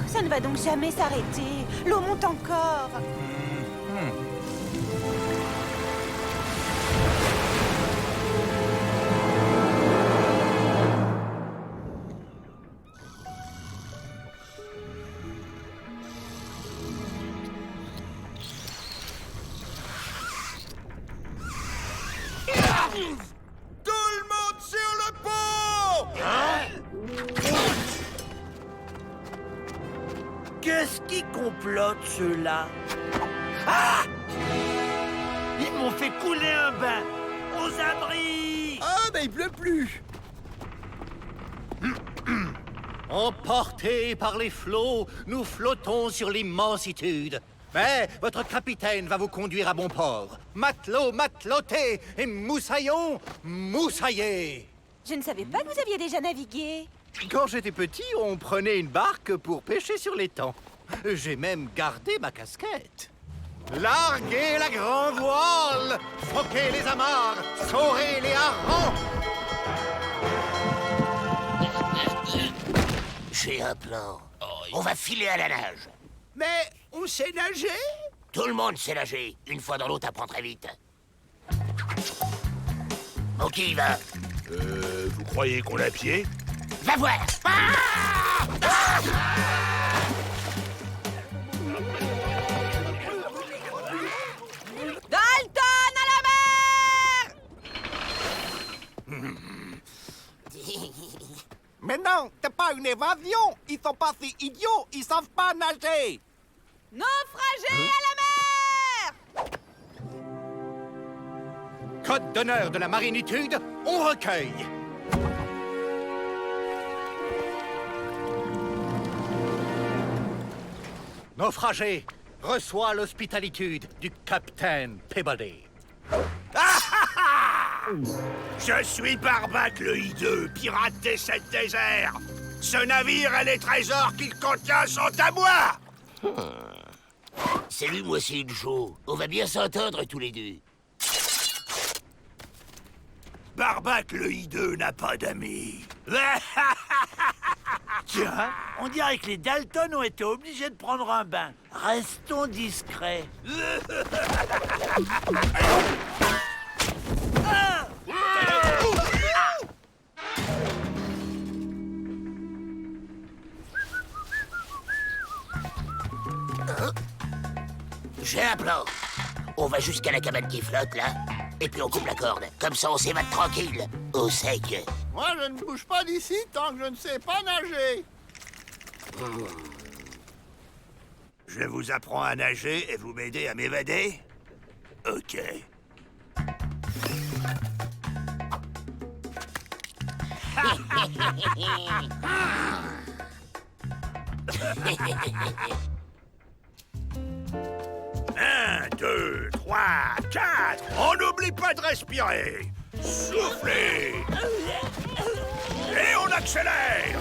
Ça ne va donc jamais s'arrêter. L'eau monte encore. Tout le monde sur le pont! Qu'est-ce qui complote ceux-là? Ah! Ils m'ont fait couler un bain! Aux abris! Ah, ben il pleut plus! Emportés par les flots, nous flottons sur l'immensitude. Mais votre capitaine va vous conduire à bon port. Matelot, mateloté et moussaillon, moussaillé. Je ne savais pas que vous aviez déjà navigué. Quand j'étais petit, on prenait une barque pour pêcher sur l'étang. J'ai même gardé ma casquette. Larguez la grande voile, foquez les amarres, saurez les harengs. J'ai un plan. On va filer à la nage. Mais on sait nager? Tout le monde sait nager. Une fois dans l'eau, t'apprends très vite. On qui y va? Vous croyez qu'on a pied? Va voir! Dalton à la mer! Mais non, c'est pas une évasion. Ils sont pas si idiots, ils savent pas nager. Naufragés à la mer! Code d'honneur de la marinitude, on recueille. Naufragé, reçois l'hospitalité du capitaine Peabody. Je suis Barbac le hideux, pirate des 7 déserts. Ce navire et les trésors qu'il contient sont à moi. Salut, moi c'est une show. On va bien s'entendre tous les deux. Barbac le hideux n'a pas d'amis. Tiens, on dirait que les Dalton ont été obligés de prendre un bain. Restons discrets. J'ai un plan. On va jusqu'à la cabane qui flotte, là, et puis on coupe la corde. Comme ça, on s'évade tranquille, au sec. Moi, je ne bouge pas d'ici tant que je ne sais pas nager. Je vous apprends à nager et vous m'aidez à m'évader? Ok. Un, 2, 3, 4. On n'oublie pas de respirer. Soufflez. Et on accélère.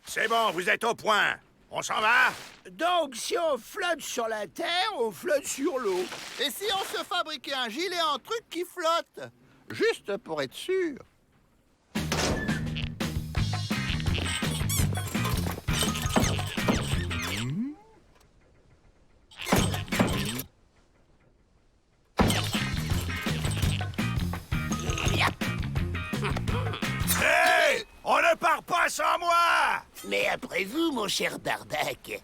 C'est bon, vous êtes au point. On s'en va? Donc, si on flotte sur la terre, on flotte sur l'eau. Et si on se fabriquait un gilet en truc qui flotte? Juste pour être sûr. Hé! On ne part pas sans moi! Mais après vous, mon cher Barbac.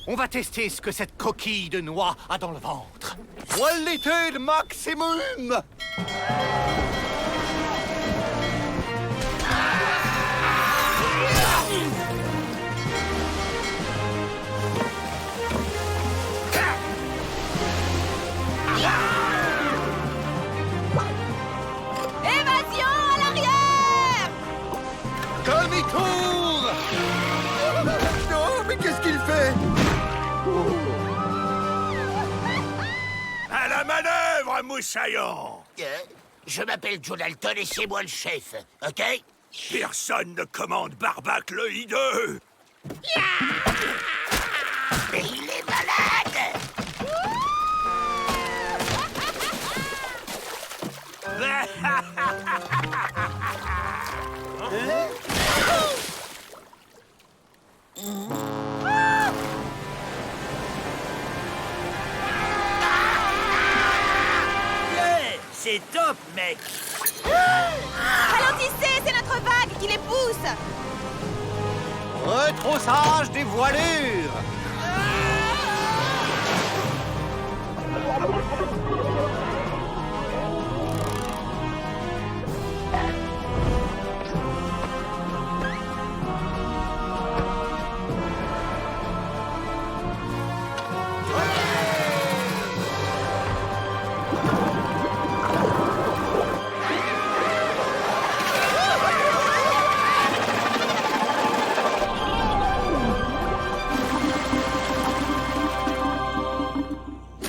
On va tester ce que cette coquille de noix a dans le ventre. Qualité maximum. Évasion à l'arrière! Demi-tour! Non, mais qu'est-ce qu'il fait? À la manœuvre, moussaillon! Je m'appelle Joe Dalton et c'est moi le chef, ok? Personne ne commande Barbac le hideux! Mais il est malade! Yeah, c'est top, mec. Ralentissez, c'est notre vague qui les pousse! Retroussage des voilures!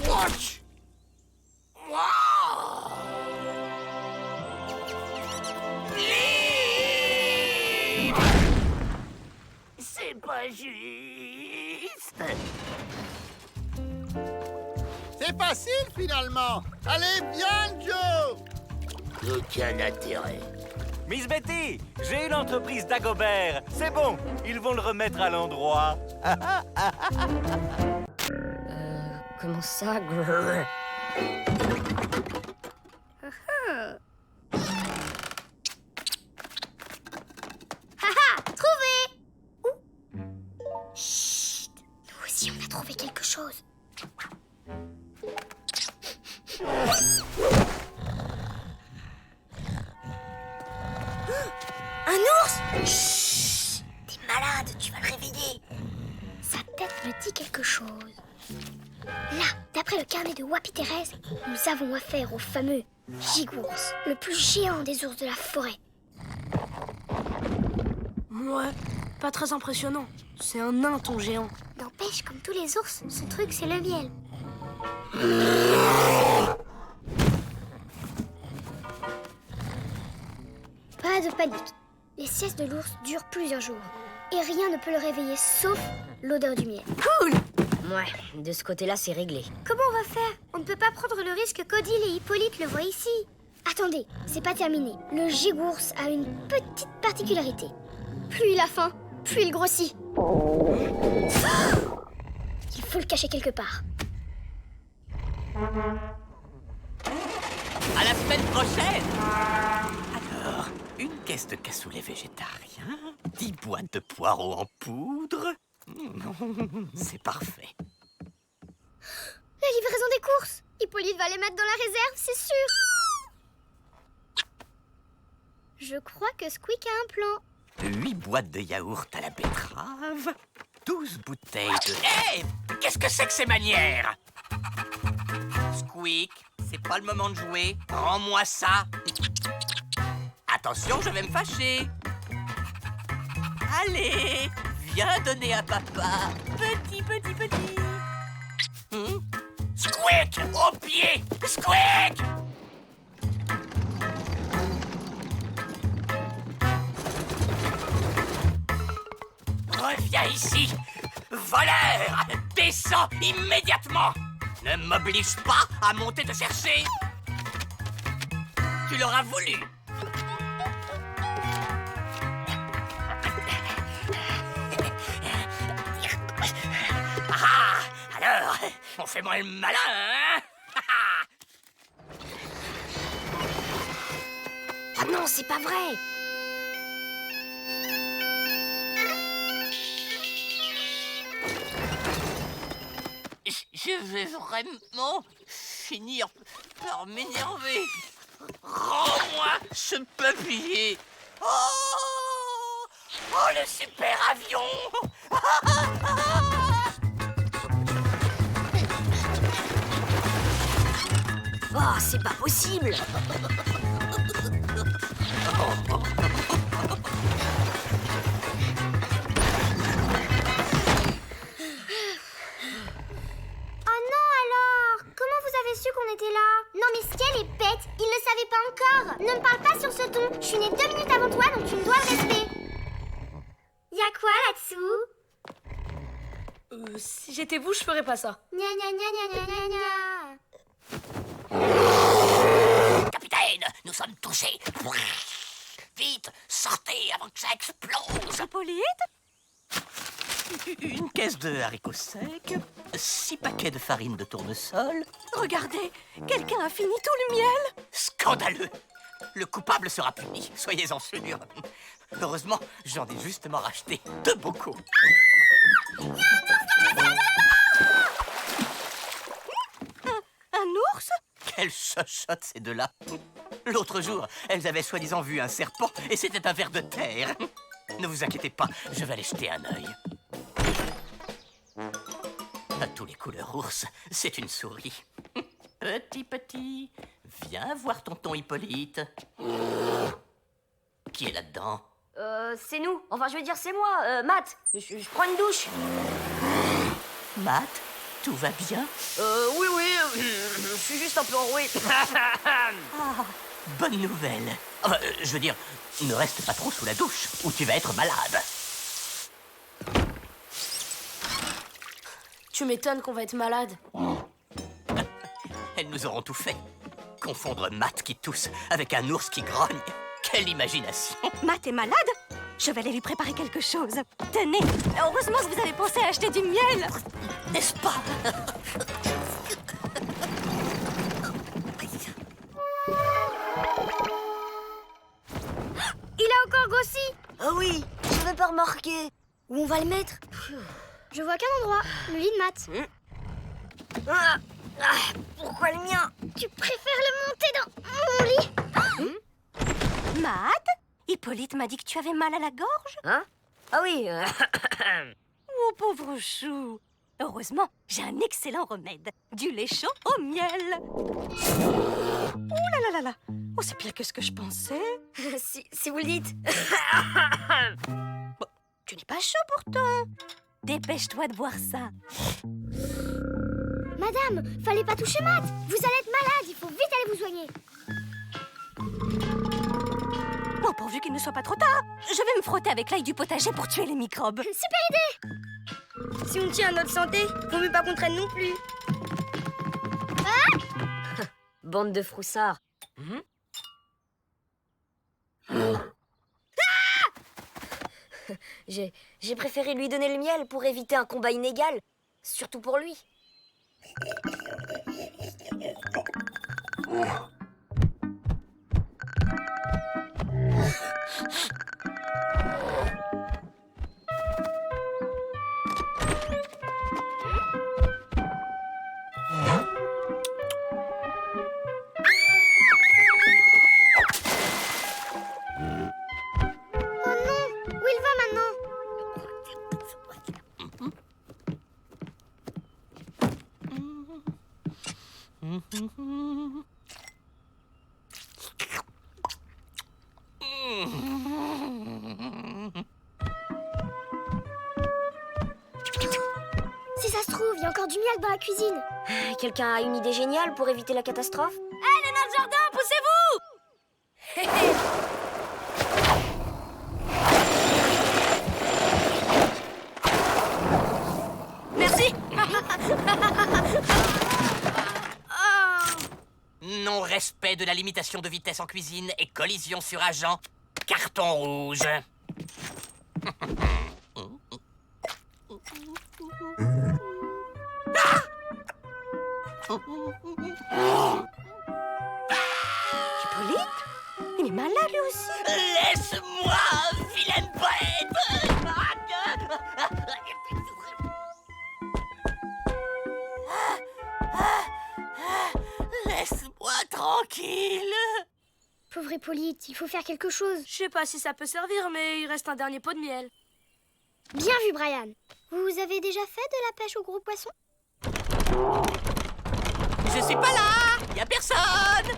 Watch! Wow! Libre! C'est pas juste! C'est facile finalement. Allez, viens, Joe. Aucun intérêt. Miss Betty, j'ai une entreprise d'Agobert. C'est bon, ils vont le remettre à l'endroit. Comment ça, grrr? Haha, trouvé! Ouh. Chut! Nous aussi, on a trouvé quelque chose. Un ours! Chut! T'es malade, tu vas le réveiller. Sa tête me dit quelque chose. Là, d'après le carnet de Wapi Thérèse, nous avons affaire au fameux gigours, le plus géant des ours de la forêt. Ouais, pas très impressionnant. C'est un nain, ton géant. N'empêche, comme tous les ours, ce truc, c'est le miel. Pas de panique. Les siestes de l'ours durent plusieurs jours. Et rien ne peut le réveiller, sauf l'odeur du miel. Cool! Ouais, de ce côté-là, c'est réglé. Comment on va faire? On ne peut pas prendre le risque qu'Odile et Hippolyte le voient ici. Attendez, c'est pas terminé. Le gigours a une petite particularité. Plus il a faim, plus il grossit. Il faut le cacher quelque part. À la semaine prochaine. Alors, une caisse de cassoulet végétarien, 10 boîtes de poireaux en poudre. C'est parfait. La livraison des courses. Hippolyte va les mettre dans la réserve, c'est sûr. Je crois que Squeak a un plan. 8 boîtes de yaourt à la betterave, 12 bouteilles de... Hé! Qu'est-ce que c'est que ces manières? Squeak, c'est pas le moment de jouer. Rends-moi ça. Attention, je vais me fâcher. Allez, viens donner à papa. Petit. Squeak, au pied! Squeak! Reviens ici! Voleur! Descends immédiatement! Ne m'oblige pas à monter te chercher! Tu l'auras voulu! Ah! Alors, on fait moins le malin, hein? Ah non, c'est pas vrai! Je vais vraiment finir par m'énerver. Rends-moi ce papier. Oh, le super avion. Oh, c'est pas possible! Oh non alors! Comment vous avez su qu'on était là? Non mais Ciel est bête, il ne savait pas encore! Ne me parle pas sur ce ton, je suis née 2 minutes avant toi donc tu me dois le respect! Y'a quoi là-dessous? Si j'étais vous, je ferais pas ça. Gna gna gna gna gna gna gna. Capitaine, nous sommes touchés. Vite, sortez avant que ça explose. Hippolyte? Une caisse de haricots secs, 6 paquets de farine de tournesol. Regardez, quelqu'un a fini tout le miel. Scandaleux! Le coupable sera puni, soyez-en sûrs. Heureusement, j'en ai justement racheté 2 bocaux. Un ours? Quelle chochotte ces deux-là! L'autre jour, elles avaient soi-disant vu un serpent et c'était un ver de terre. Ne vous inquiétez pas, je vais aller jeter un œil. À tous les couleurs ours, c'est une souris. Petit, viens voir tonton Hippolyte. Qui est là-dedans? C'est nous. Enfin, je veux dire, c'est moi, Matt. Je prends une douche. Matt, tout va bien? Oui, je suis juste un peu enroué. Bonne nouvelle. Enfin, je veux dire, ne reste pas trop sous la douche ou tu vas être malade. Tu m'étonnes qu'on va être malade. Elles nous auront tout fait. Confondre Matt qui tousse avec un ours qui grogne. Quelle imagination! Matt est malade? Je vais aller lui préparer quelque chose. Tenez, heureusement que vous avez pensé à acheter du miel. N'est-ce pas? Il a encore grossi. Oh oui, je n'avais pas remarqué. Où on va le mettre? Je vois qu'un endroit, le lit de Matt. Pourquoi le mien? Tu préfères le monter dans mon lit? Matt, Hippolyte m'a dit que tu avais mal à la gorge. Hein? Ah oui. Oh, pauvre chou. Heureusement, j'ai un excellent remède. Du lait chaud au miel. Oh là là là là. Oh, c'est pire que ce que je pensais. si vous le dites. Bon, tu n'es pas chaud pourtant. Dépêche-toi de boire ça. Madame, fallait pas toucher Matt. Vous allez être malade, il faut vite aller vous soigner. Bon, pourvu qu'il ne soit pas trop tard, je vais me frotter avec l'ail du potager pour tuer les microbes. Super idée. Si on tient à notre santé, vaut mieux pas qu'on traîne non plus. Bande de froussards. J'ai préféré lui donner le miel pour éviter un combat inégal. Surtout pour lui. Oh non, où il va maintenant? Si ça se trouve, il y a encore du miel dans la cuisine. Quelqu'un a une idée géniale pour éviter la catastrophe? Allez dans le jardin, poussez-vous! Merci. Non-respect de la limitation de vitesse en cuisine et collision sur agent. Carton rouge. Hippolyte? Il est malade lui aussi. Laisse-moi, vilaine bête! Laisse-moi tranquille! Pauvre Hippolyte, il faut faire quelque chose. Je sais pas si ça peut servir, mais il reste un dernier pot de miel. Bien vu, Brian. Vous avez déjà fait de la pêche au gros poisson? Je suis pas là! Y a personne!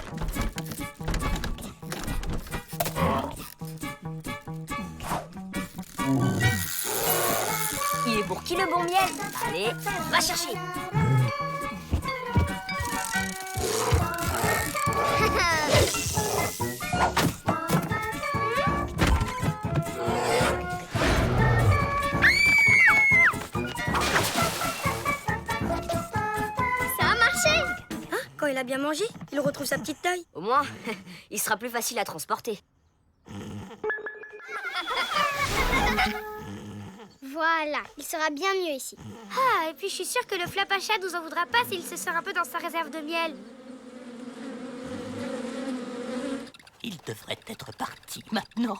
Il est pour qui le bon miel? Allez, va chercher. Ça a marché. Quand il a bien mangé, il retrouve sa petite taille. Au moins, il sera plus facile à transporter. Voilà, il sera bien mieux ici. Ah, et puis je suis sûre que le Flapacha nous en voudra pas s'il se sert un peu dans sa réserve de miel. Il devrait être parti maintenant.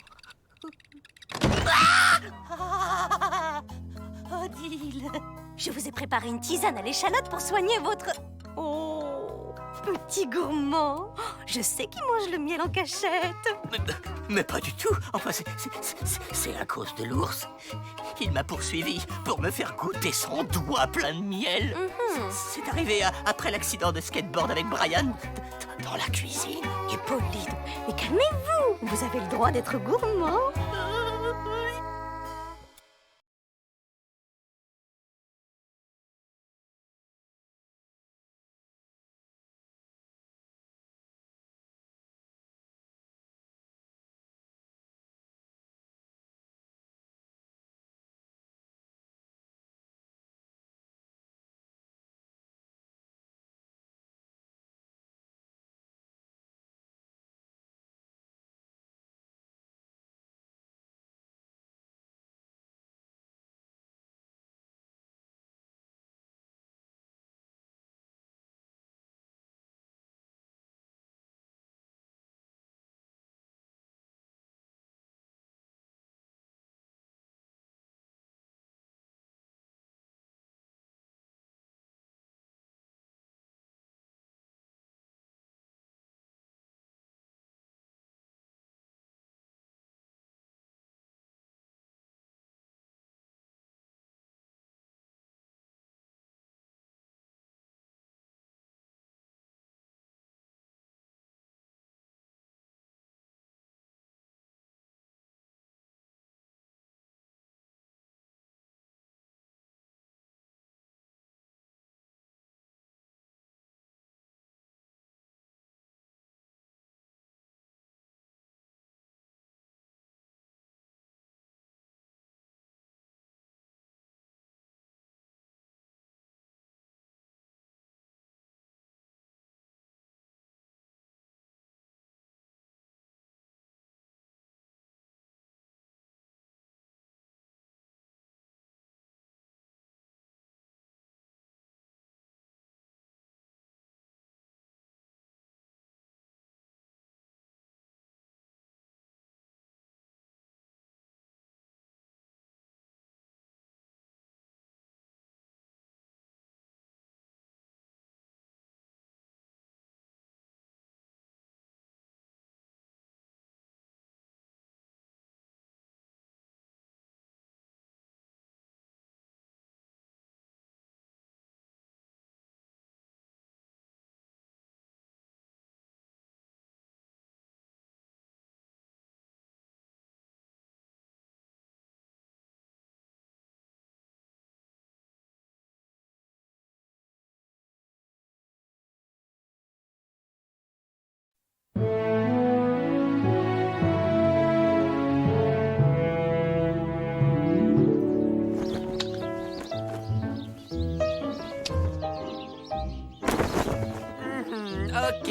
Odile, je vous ai préparé une tisane à l'échalote pour soigner votre... Oh, petit gourmand. Je sais qu'il mange le miel en cachette. Mais pas du tout. Enfin, c'est à cause de l'ours. Il m'a poursuivi pour me faire goûter son doigt plein de miel. C'est arrivé après l'accident de skateboard avec Brian dans la cuisine. Hippolyte, mais calmez-vous. Vous avez le droit d'être gourmand.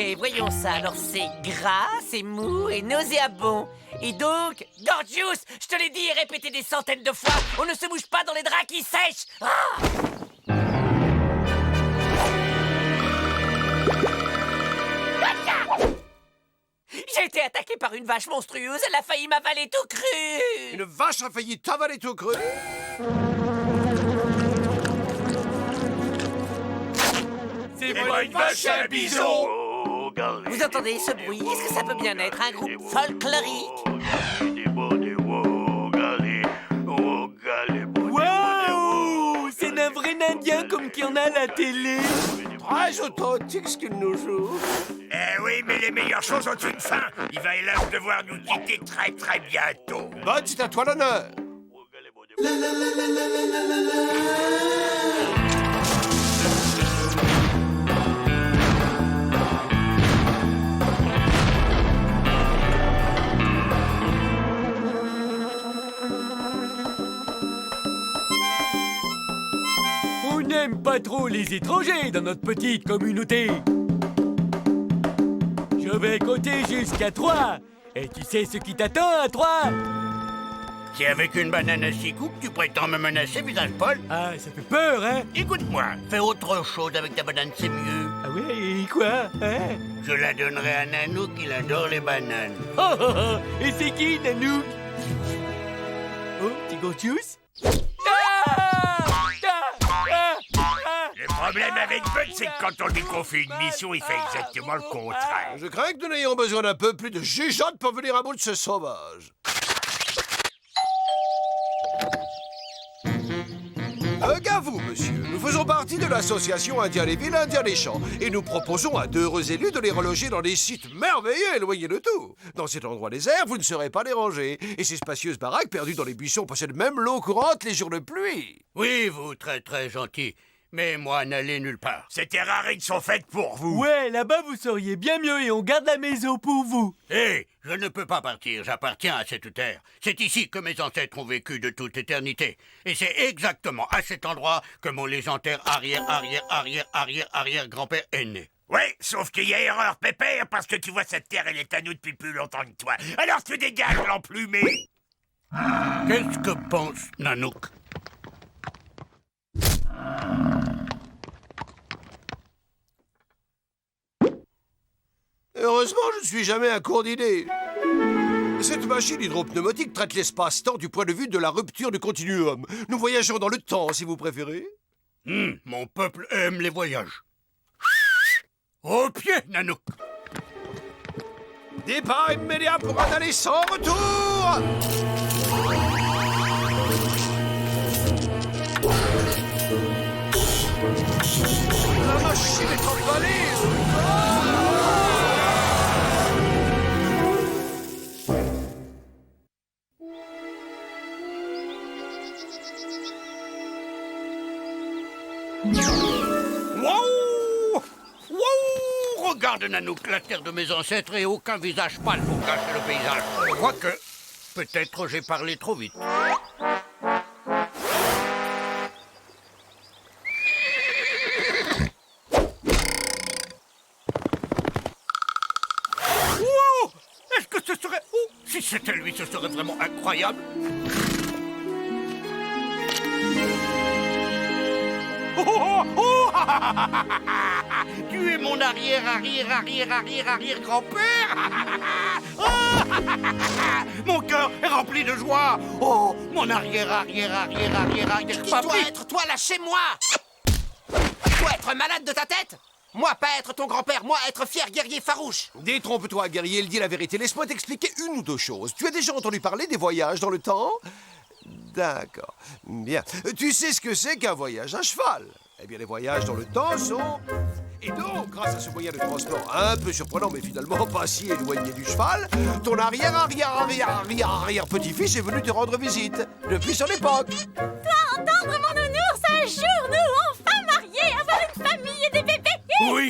Ok, voyons ça. Alors c'est gras, c'est mou et nauséabond. Et donc, Gorgius, je te l'ai dit et répété des centaines de fois, on ne se bouge pas dans les draps qui sèchent. Ah! J'ai été attaqué par une vache monstrueuse, elle a failli m'avaler tout cru. Une vache a failli t'avaler tout cru? C'est pas une vache, c'est un bison. Vous entendez ce bruit? Est-ce que ça peut bien être un groupe folklorique? Waouh! C'est un vrai Indien comme qu'il y en a à la télé. Très authentique ce qu'il nous joue. Eh oui, mais les meilleures choses ont une fin. Il va hélas devoir nous quitter très très bientôt. Bah, c'est à toi l'honneur. On n'aime pas trop les étrangers dans notre petite communauté. Je vais compter jusqu'à 3. Et tu sais ce qui t'attend à 3? C'est avec une banane à 6 coups que tu prétends me menacer, visage Paul? Ah, ça fait peur, hein? Écoute-moi, fais autre chose avec ta banane, c'est mieux. Ah ouais, et quoi, hein? Je la donnerai à Nanook, il adore les bananes. Oh, oh, oh. Et c'est qui, Nanook? Oh, petit Gorgius? Le problème avec Bud, c'est que quand on lui confie une mission, il fait exactement le contraire. Je crains que nous n'ayons besoin d'un peu plus de jugeote pour venir à bout de ce sauvage. Gars, vous, monsieur, nous faisons partie de l'association Indien les villes, Indien les champs, et nous proposons à d'heureux élus de les reloger dans des sites merveilleux éloignés de tout. Dans cet endroit désert, vous ne serez pas dérangés, et ces spacieuses baraques perdues dans les buissons possèdent même l'eau courante les jours de pluie. Oui, vous, très très gentil. Mais moi, n'allez nulle part. Ces terrarides sont faites pour vous. Ouais, là-bas, vous seriez bien mieux et on garde la maison pour vous. Hé, je ne peux pas partir, j'appartiens à cette terre. C'est ici que mes ancêtres ont vécu de toute éternité. Et c'est exactement à cet endroit que mon légendaire arrière-grand-père est né. Ouais, sauf qu'il y a erreur, pépère, parce que tu vois, cette terre, elle est à nous depuis plus longtemps que toi. Alors tu dégages, l'emplumé. Qu'est-ce que pense Nanook? Heureusement, je ne suis jamais à court d'idées. Cette machine hydropneumatique traite l'espace-temps du point de vue de la rupture du continuum. Nous voyageons dans le temps, si vous préférez. Mon peuple aime les voyages. Au pied, Nanook. Départ immédiat pour un aller sans retour. La machine est emballée. Wow! Wow! Regarde, Nanook, la terre de mes ancêtres et aucun visage pâle pour cacher le paysage. Quoique, peut-être j'ai parlé trop vite. Wow! Est-ce que ce serait... Oh, si c'était lui, ce serait vraiment incroyable. Tu es mon arrière-grand-père. Mon cœur est rempli de joie. Oh, mon arrière. Qui doit être toi, lâchez-moi! Toi être malade de ta tête? Moi pas être ton grand-père, moi être fier guerrier farouche. Détrompe-toi, guerrier, il dit la vérité. Laisse-moi t'expliquer une ou deux choses. Tu as déjà entendu parler des voyages dans le temps? D'accord. Bien. Tu sais ce que c'est qu'un voyage à cheval? Eh bien, les voyages dans le temps sont... Et donc, grâce à ce moyen de transport un peu surprenant, mais finalement pas si éloigné du cheval, ton arrière-petit-fils est venu te rendre visite, depuis son époque. Toi, entendre mon nounours, un jour, nous, enfin mariés, avoir une famille et des bébés. Oui,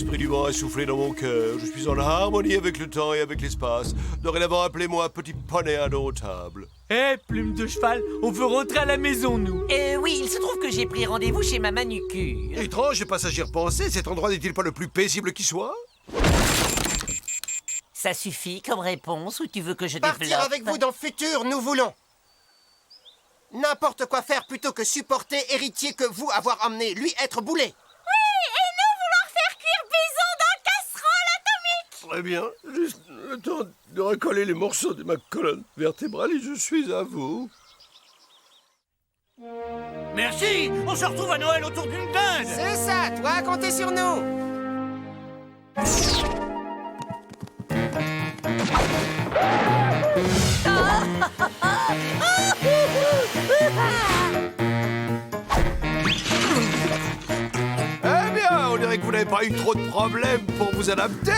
L'esprit du vent a soufflé dans mon cœur. Je suis en harmonie avec le temps et avec l'espace. Dorénavant, appelez-moi petit poney indomptable. Hé, plume de cheval, on veut rentrer à la maison, nous. Oui, il se trouve que j'ai pris rendez-vous chez ma manucure. Étrange, et pas s'agir penser, cet endroit n'est-il pas le plus paisible qui soit? Ça suffit comme réponse ou tu veux que je développe? Partir avec vous dans le futur, nous voulons. N'importe quoi faire plutôt que supporter héritier que vous avoir emmené, lui être boulet. Oui, et nous vouloir faire cuire bison dans casserole atomique. Très bien, juste le temps de recoller les morceaux de ma colonne vertébrale et je suis à vous. Merci. On se retrouve à Noël autour d'une dinde. C'est ça, toi, comptez sur nous. Eh bien, on dirait que vous n'avez pas eu trop de problèmes pour vous adapter.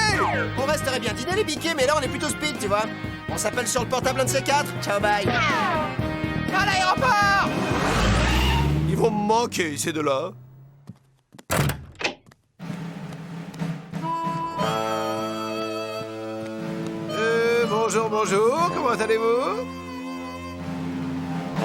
On resterait bien dîner les piquets, mais là on est plutôt speed, tu vois. On s'appelle sur le portable un de ces quatre. Ciao, bye. À l'aéroport. Ils vont me manquer, ces deux-là. Bonjour, bonjour, comment allez-vous?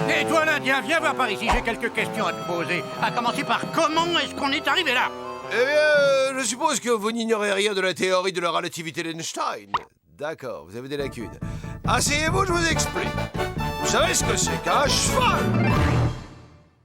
Et toi, l'Indien, viens voir par ici, j'ai quelques questions à te poser. À commencer par comment est-ce qu'on est arrivé là? Eh bien, je suppose que vous n'ignorez rien de la théorie de la relativité d'Einstein. D'accord, vous avez des lacunes. Asseyez-vous, je vous explique. Vous savez ce que c'est qu'un cheval?